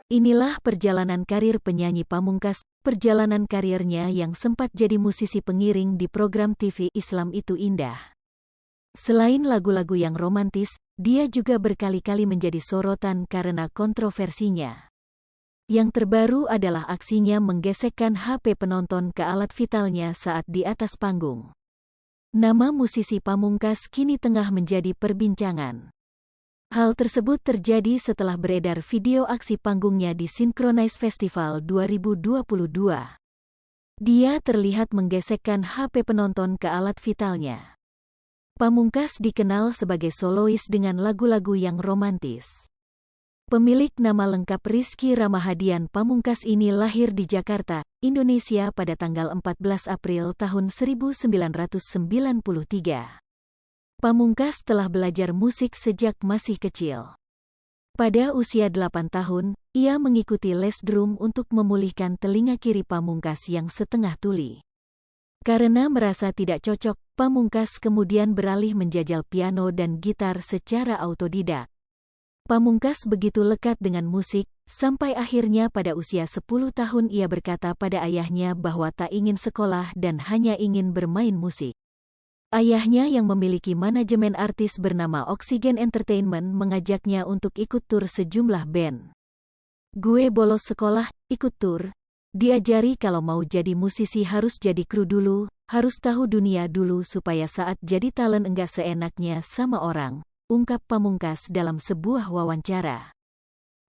Inilah perjalanan karir penyanyi Pamungkas, perjalanan karirnya yang sempat jadi musisi pengiring di program TV Islam Itu Indah. Selain lagu-lagu yang romantis, dia juga berkali-kali menjadi sorotan karena kontroversinya. Yang terbaru adalah aksinya menggesekkan HP penonton ke alat vitalnya saat di atas panggung. Nama musisi Pamungkas kini tengah menjadi perbincangan. Hal tersebut terjadi setelah beredar video aksi panggungnya di Synchronize Festival 2022. Dia terlihat menggesekkan HP penonton ke alat vitalnya. Pamungkas dikenal sebagai solois dengan lagu-lagu yang romantis. Pemilik nama lengkap Rizky Ramahadian Pamungkas ini lahir di Jakarta, Indonesia pada tanggal 14 April tahun 1993. Pamungkas telah belajar musik sejak masih kecil. Pada usia 8 tahun, ia mengikuti les drum untuk memulihkan telinga kiri Pamungkas yang setengah tuli. Karena merasa tidak cocok, Pamungkas kemudian beralih menjajal piano dan gitar secara autodidak. Pamungkas begitu lekat dengan musik, sampai akhirnya pada usia 10 tahun ia berkata pada ayahnya bahwa tak ingin sekolah dan hanya ingin bermain musik. Ayahnya yang memiliki manajemen artis bernama Oxygen Entertainment mengajaknya untuk ikut tur sejumlah band. Gue bolos sekolah, ikut tur. Diajari kalau mau jadi musisi harus jadi kru dulu, harus tahu dunia dulu supaya saat jadi talent enggak seenaknya sama orang, ungkap Pamungkas dalam sebuah wawancara.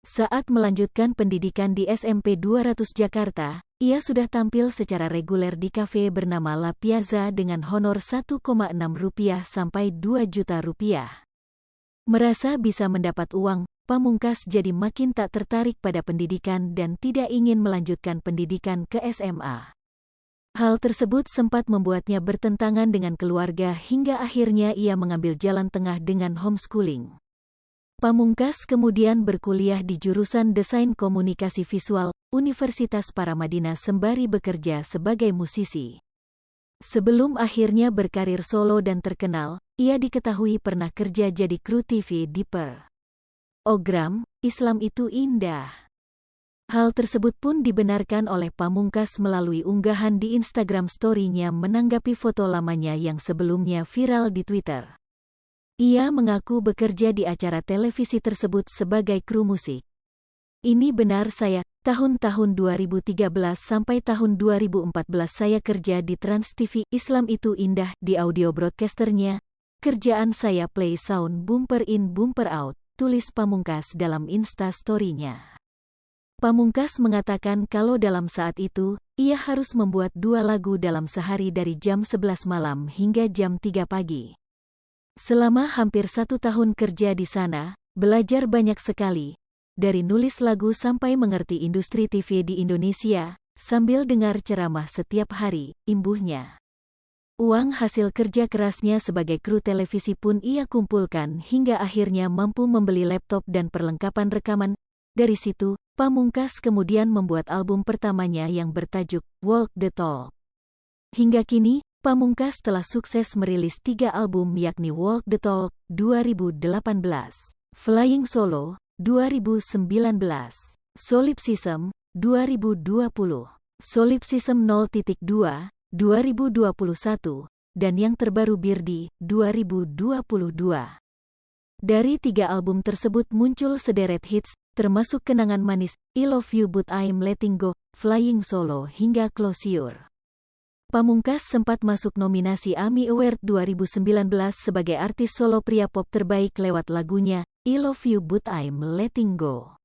Saat melanjutkan pendidikan di SMP 200 Jakarta, ia sudah tampil secara reguler di kafe bernama La Piazza dengan honor Rp1,6 sampai Rp2 juta. Merasa bisa mendapat uang, Pamungkas jadi makin tak tertarik pada pendidikan dan tidak ingin melanjutkan pendidikan ke SMA. Hal tersebut sempat membuatnya bertentangan dengan keluarga hingga akhirnya ia mengambil jalan tengah dengan homeschooling. Pamungkas kemudian berkuliah di jurusan Desain Komunikasi Visual, Universitas Paramadina sembari bekerja sebagai musisi. Sebelum akhirnya berkarir solo dan terkenal, ia diketahui pernah kerja jadi kru TV di program Islam Itu Indah. Hal tersebut pun dibenarkan oleh Pamungkas melalui unggahan di Instagram Story-nya menanggapi foto lamanya yang sebelumnya viral di Twitter. Ia mengaku bekerja di acara televisi tersebut sebagai kru musik. Ini benar saya, tahun-tahun 2013 sampai tahun 2014 saya kerja di Trans TV Islam Itu Indah di audio broadcasternya. Kerjaan saya play sound bumper in bumper out, tulis Pamungkas dalam Insta Story-nya. Pamungkas mengatakan kalau dalam saat itu, ia harus membuat 2 lagu dalam sehari dari jam 11 malam hingga jam 3 pagi. Selama hampir 1 tahun kerja di sana, belajar banyak sekali, dari nulis lagu sampai mengerti industri TV di Indonesia, sambil dengar ceramah setiap hari, imbuhnya. Uang hasil kerja kerasnya sebagai kru televisi pun ia kumpulkan hingga akhirnya mampu membeli laptop dan perlengkapan rekaman. Dari situ, Pamungkas kemudian membuat album pertamanya yang bertajuk Walk the Talk. Hingga kini, Pamungkas telah sukses merilis 3 album yakni Walk the Talk 2018, Flying Solo 2019, Solipsism 2020, Solipsism 0.2 2021, dan yang terbaru Birdi 2022. Dari 3 album tersebut muncul sederet hits, termasuk Kenangan Manis, I Love You But I'm Letting Go, Flying Solo hingga Closure. Pamungkas sempat masuk nominasi AMI Award 2019 sebagai artis solo pria pop terbaik lewat lagunya I Love You But I'm Letting Go.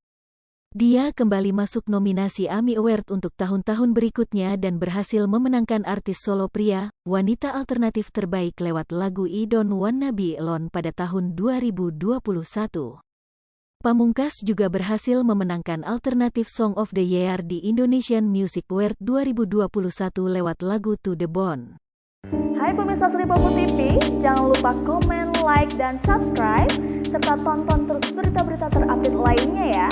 Dia kembali masuk nominasi AMI Award untuk tahun-tahun berikutnya dan berhasil memenangkan artis solo pria, wanita alternatif terbaik lewat lagu I Don't Wanna Be Alone pada tahun 2021. Pamungkas juga berhasil memenangkan Alternative Song of the Year di Indonesian Music Award 2021 lewat lagu To The Bone. Hai pemirsa Sri Popo TV, jangan lupa komen, like, dan subscribe, serta tonton terus berita-berita terupdate lainnya ya.